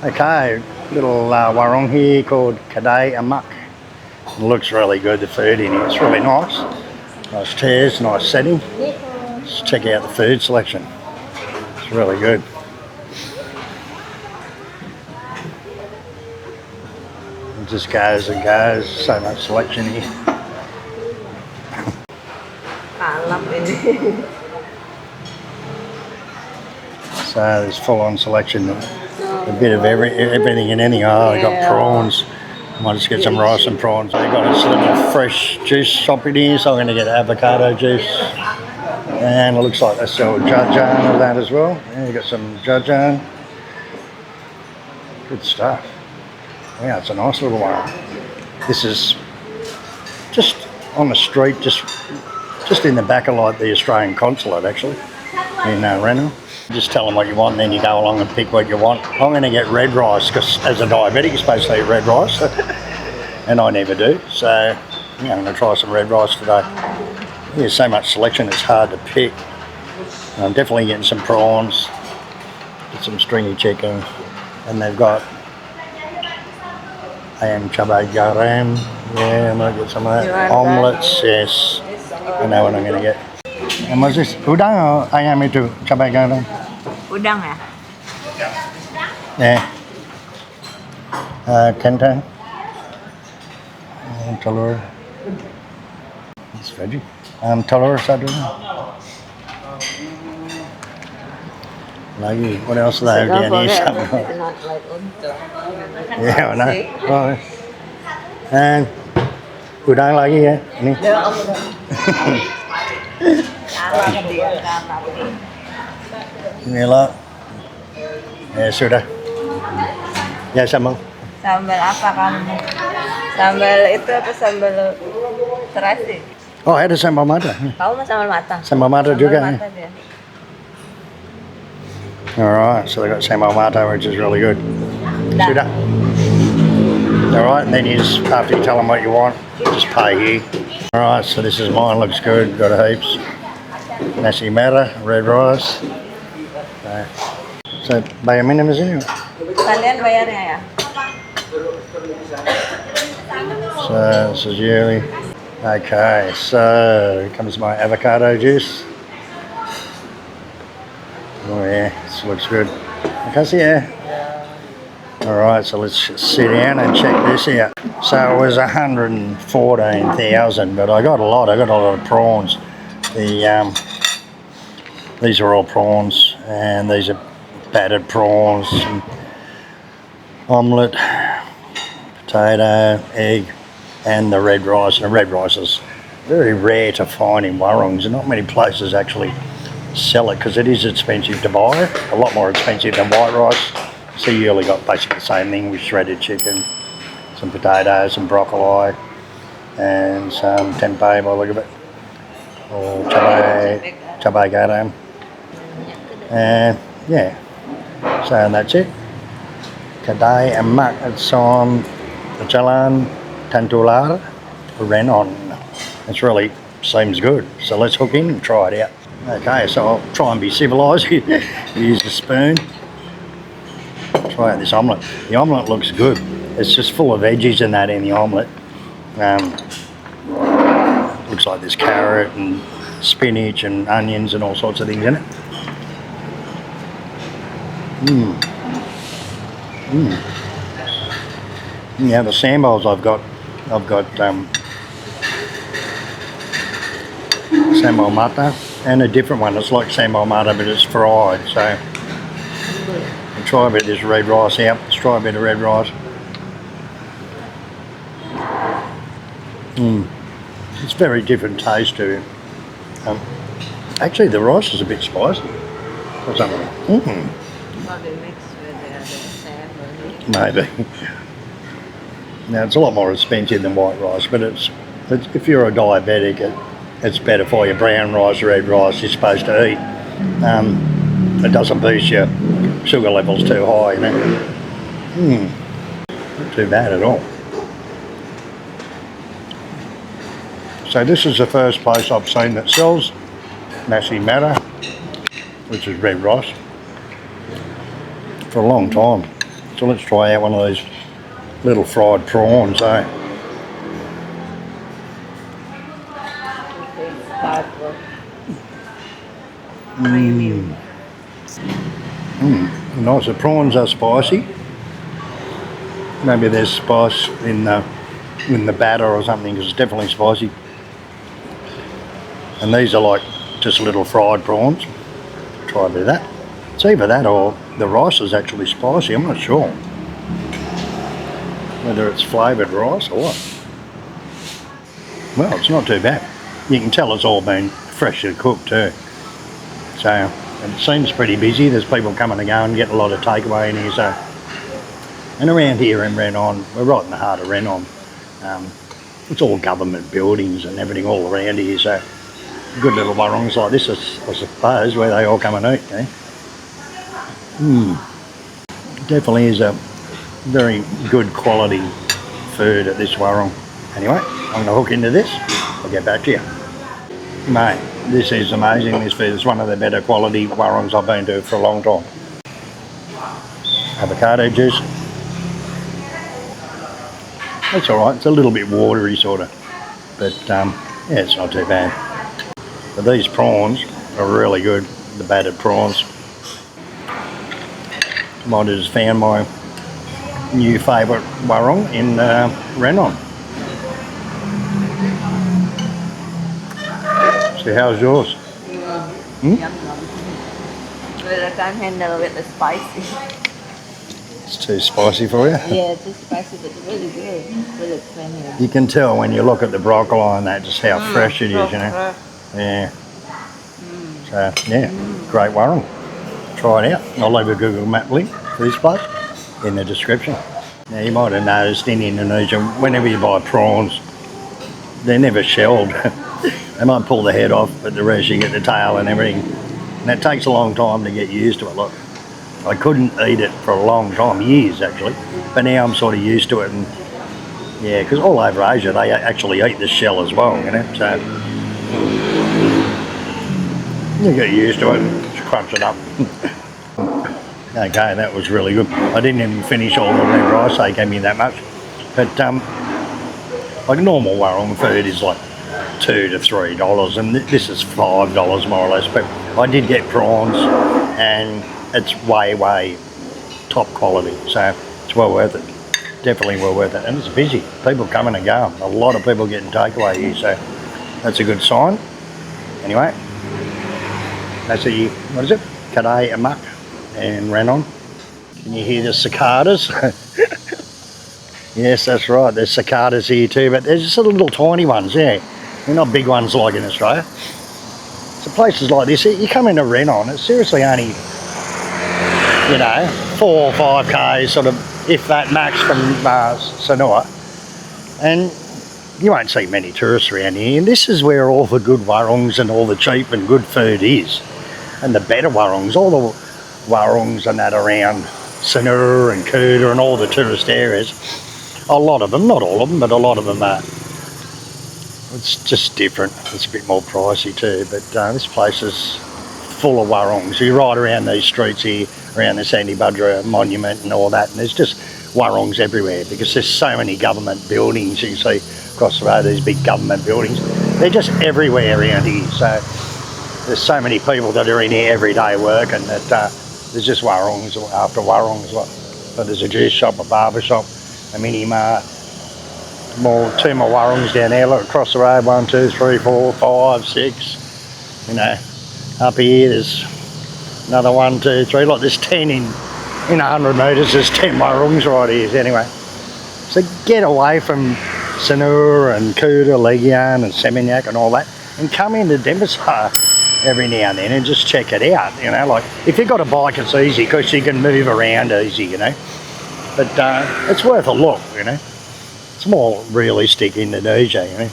Okay, little warung here called Kedai Emak. It looks really good, the food in here. It's really nice. Nice chairs, nice setting. Let's check out the food selection. It's really good. It just goes and goes. So much selection here. So there's full-on selection. A bit of everything and anything. Oh, they got prawns. I might just get some rice and prawns. They've got this little fresh juice shop in here, so I'm going to get avocado juice. And it looks like they sell jajang of that as well. Yeah, you got some jajang. Good stuff. Yeah, it's a nice little one. This is just on the street, just in the back of like the Australian consulate actually, in Renon. Just tell them what you want and then you go along and pick what you want. I'm going to get red rice because as a diabetic you're supposed to eat red rice and I never do. So yeah, I'm going to try some red rice today. There's so much selection it's hard to pick. I'm definitely getting some prawns, get some stringy chicken, and they've got ayam cabai garam. Yeah, I might get some of that. Omelettes, yes. I know what I'm going to get. And what's this? Udang or ayam itu? Cabai garam? Udang ya? Yeah. Kentang. Telur. It's veggie. Telur satu. Lagi. What else are they? Yeah, I know. Oh. And udang lagi ya? Ini. Inilah. Ya sudah. Ya sambal. Sambal apa kamu? Sambal itu apa sambal terasi? Oh, ada sambal mata. Kamu mau sambal matang? Sambal mata juga. Mata dia. Alright, so they got sambal mata, which is really good. Sudah. Alright, and then you just, after you tell them what you want, just pay here. Alright, so this is mine, looks good, got heaps. Nasi merah, red rice. So bayar minum di sini. Kalian bayarnya ya? So this is yearly. Okay, so here comes my avocado juice. Oh yeah, this looks good. Okay, so yeah. Alright, so let's sit down and check this out. So it was 114,000, but I got a lot of prawns. These are all prawns, and these are battered prawns, and omelette, potato, egg, and the red rice. And the red rice is very rare to find in Warungs, and not many places actually sell it because it is expensive to buy, a lot more expensive than white rice. So you only got basically the same thing with shredded chicken, some potatoes, some broccoli, and some tempeh by the look of it, or cabai garam. And yeah, so that's it. Kedai Emak, it's on the Jalan Tantular, Renon. It's really seems good, so let's hook in and try it out. Okay, so I'll try and be civilised. Use the spoon. Try out this omelette. The omelette looks good. It's just full of veggies and that in the omelette. Looks like there's carrot and spinach and onions and all sorts of things in it. Yeah, the sambals I've got sambal mata and a different one. It's like sambal mata but it's fried. So I'll try a bit of this red rice out. Let's try a bit of red rice. It's very different taste to it. Actually the rice is a bit spicy or something. Probably mixed with the other sambal. Maybe. Now it's a lot more expensive than white rice, but it's if you're a diabetic, it's better for you. Brown rice, red rice, you're supposed to eat. It doesn't boost your sugar levels too high, you know. Not too bad at all. So this is the first place I've seen that sells nasi merah, which is red rice, for a long time. So let's try out one of those little fried prawns, eh? Nice. The prawns are spicy. Maybe there's spice in the batter or something, because it's definitely spicy. And these are like just little fried prawns. Try a bit of that. It's either that or the rice is actually spicy. I'm not sure whether it's flavoured rice or what. Well, it's not too bad. You can tell it's all been freshly cooked too. So it seems pretty busy. There's people coming and going, getting a lot of takeaway in here. So, and around here in Renon, we're right in the heart of Renon. It's all government buildings and everything all around here. So good little warungs like this, I suppose, where they all come and eat. Eh? Definitely is a very good quality food at this warung. Anyway, I'm going to hook into this. I'll get back to you. Mate, this is amazing, this food. It's one of the better quality warungs I've been to for a long time. Avocado juice. It's alright, it's a little bit watery sort of. But yeah, it's not too bad. But these prawns are really good, the battered prawns. Might have just found my new favourite warung in Renon. So how's yours? Yum. But I can't handle with the spicy. It's too spicy for you? Yeah, it's just spicy, but it's really good. Really creamy. You can tell when you look at the broccoli and that just how fresh it is, you know. Yeah. So yeah, great warung. Try it out. I'll leave a Google Map link for this place in the description. Now you might have noticed in Indonesia, whenever you buy prawns, they're never shelled. They might pull the head off, but the rest you get the tail and everything. And it takes a long time to get used to it. Look, I couldn't eat it for a long time, years actually, but now I'm sort of used to it. And yeah, because all over Asia they actually eat the shell as well, you know. So you get used to it, just crunch it up. Okay, that was really good. I didn't even finish all the red rice, they gave me that much. But like normal warung food is like $2 to $3, and this is $5 more or less. But I did get prawns, and it's way top quality, so it's well worth it. Definitely well worth it, and it's busy. People coming and going. A lot of people getting takeaway here, so that's a good sign. Anyway, that's what is it? Kedai Emak in Renon. Can you hear the cicadas? Yes, that's right. There's cicadas here too, but there's just little tiny ones. Yeah, they're not big ones like in Australia. So places like this, you come into Renon, it's seriously only, you know, 4 or 5 k's sort of, if that max from Sanua, and you won't see many tourists around here. And this is where all the good warungs and all the cheap and good food is, and the better warungs, all the warungs and that around Sanur and Kuta and all the tourist areas. A lot of them, not all of them, but a lot of them are. It's just different. It's a bit more pricey too, but this place is full of warungs. You ride around these streets here, around the Sandy Budra monument and all that, and there's just warungs everywhere because there's so many government buildings. You can see across the road these big government buildings. They're just everywhere around here. So there's so many people that are in here every day working that there's just warungs after warungs. But there's a juice shop, a barber shop, a mini mart, 2 more warungs down there. Look across the road, 1, 2, 3, 4, 5, 6. You know, up here there's another 1, 2, 3. Like there's 10 in 100 metres. There's 10 warungs right here. Anyway, so get away from Sanur and Kuta, Legian and Seminyak and all that, and come into Denpasar every now and then and just check it out. You know, like if you've got a bike, it's easy because you can move around easy. You know, but it's worth a look. You know. It's more realistic Indonesia, you know.